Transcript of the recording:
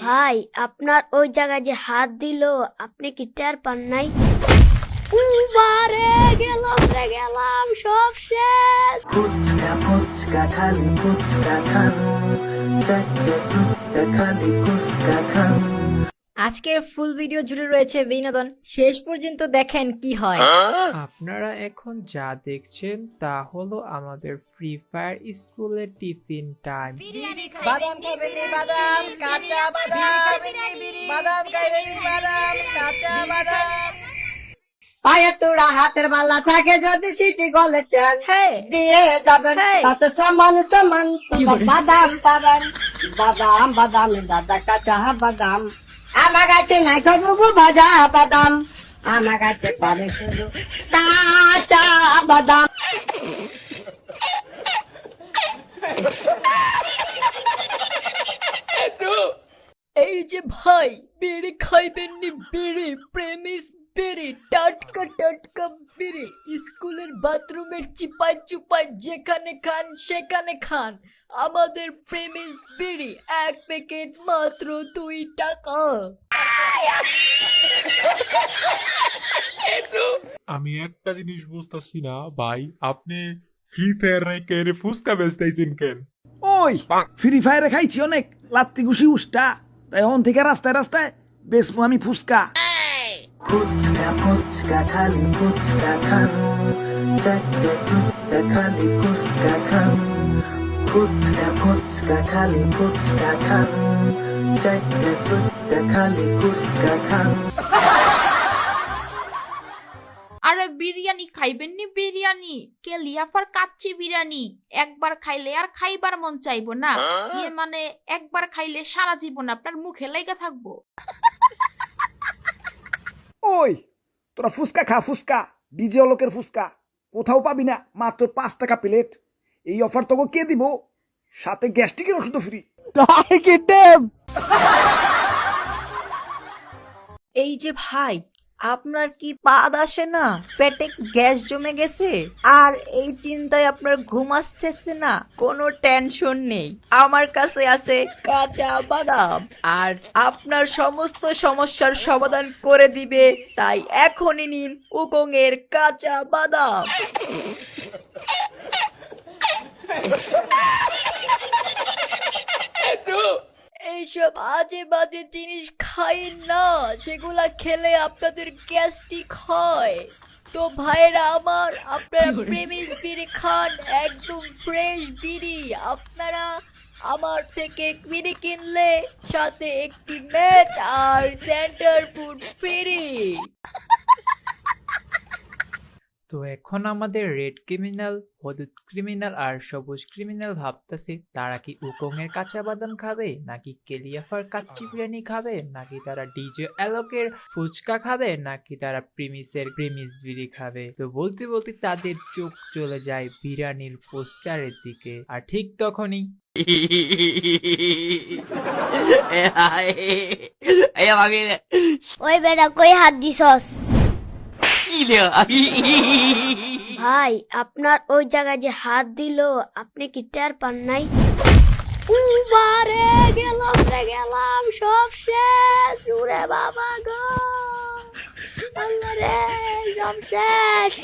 ভাই আপনার ওই জায়গায় যে হাত দিল আপনি কি টের পান নাই? গেলাম সব শেষ। ফুচকা ফুচকা খালি ফুচকা খান, চারটে চুট্টা খালি ফুচকা খান। আজকের ফুল ভিডিও জুড়ে রয়েছে বিনোদন, শেষ পর্যন্ত দেখেন কি হয়। আপনারা এখন যা দেখছেন তা হলো আমাদের ফ্রি ফায়ার স্কুলের টিফিন টাইম। বাদাম খাবেন নি বাদাম, কাঁচা বাদাম, বাদাম খাবেন নি বাদাম, কাঁচা বাদাম। পায়ে তোরা হাতের বালা থাকে যদি সিটি গলে চান হ্যাঁ দিয়ে যাবেন Hey! তাতে সমান সমান তোমার বাদাম পাবেন। বাদাম বাদাম দাদা কাঁচা বাদাম, আমার কাছে নাই খবু ভাজা বাদাম, আমার কাছে পাবে শুধু কাঁচা বাদাম। এই যে ভাই বেড়ে খাইবেন নি বেড়ে, প্রেমিস বেড়ে, টাটকা টাটকা বেড়ে, স্কুলের বাথরুমের চিপায় চুপায় যেখানে খান সেখানে খান। আমাদের প্রেমিস বেড়ে এক প্যাকেট মাত্র 2 টাকা। আমি একটা জিনিস বুঝতেছি না ভাই, আপনি ফ্রি ফায়ার নাই কেন ফুচকা বেচতেছেন কেন? ওই ফ্রি ফায়ারে খাইছি অনেক লাত্তি ঘুষি উষ্টা, তাই এখন থেকে রাস্তায় রাস্তায় বেসমু আমি ফুচকা। ফুচকা ফুচকা খালি ফুচকা খান, চারটে চুট্টা খালি ফুচকা খান। ফুচকা ফুচকা খালি ফুচকা খান, চারটে চুট্টা খালি ফুচকা খান। আরে বিরিয়ানি খাইবেন নি বিরিয়ানি, কে লিয়াফার কাচ্চি বিরিয়ানি একবার খাইলে আর খাইবার মন চাইবো না। ইয়ে মানে একবার খাইলে সারা জীবন আপনার মুখে লেগে থাকবো। ওই তোরা ফুচকা খা, ফুচকা ডিজে অলোকের ফুচকা কোথাও পাবি না, মাত্র 5 টাকা প্লেট। এই অফার তোকে কে দিব? সাথে গ্যাস্ট্রিকের ওষুধ ফ্রি। এই যে ভাই আপনার কি পাদ আসে না, পেটে গ্যাস জমে গেছে আর এই চিন্তায় আপনার ঘুম আসতেছে না? কোনো টেনশন নেই, আমার কাছে আছে কাঁচা বাদাম আর আপনার সমস্ত সমস্যার সমাধান করে দিবে। তাই এখনই নিন উকং এর কাঁচা বাদাম। এইসব আজে বাজে জিনিস খাই না, সেগুলা খেলে আপনাদের গ্যাস্ট্রিক হয়। তো ভাইরা আমার, আপনারা প্রেমিস বিড়ি খান, একদম ফ্রেশ বিড়ি। আপনারা আমার থেকে বিড়ি কিনলে সাথে একটি ম্যাচ আর সেন্টার ফুড ফ্রি। তো এখন আমাদের রেড ক্রিমিনাল, হলুদ ক্রিমিনাল আর সবুজ ক্রিমিনাল ভাবতেছে তারা কি উকং এর কাঁচা বাদাম খাবে, নাকি কেলিয়াফার কাচ্চি বিরিয়ানি খাবে, নাকি তারা ডিজে অ্যালোকের ফুচকা খাবে, নাকি তারা প্রিমিসের প্রিমিস বিড়ি খাবে। তো বলতে বলতে তাদের চোখ চলে যায় বিরিয়ানির পোস্টারের দিকে, আর ঠিক তখনই ওই বেটা কই হাত দিছস? ভাই আপনার ওই জায়গায় যে হাত দিল আপনি কি টের পান নাই? গেলাম সব শেষ। ওরে বাবা গো, আল্লাহ রে, সব শেষ।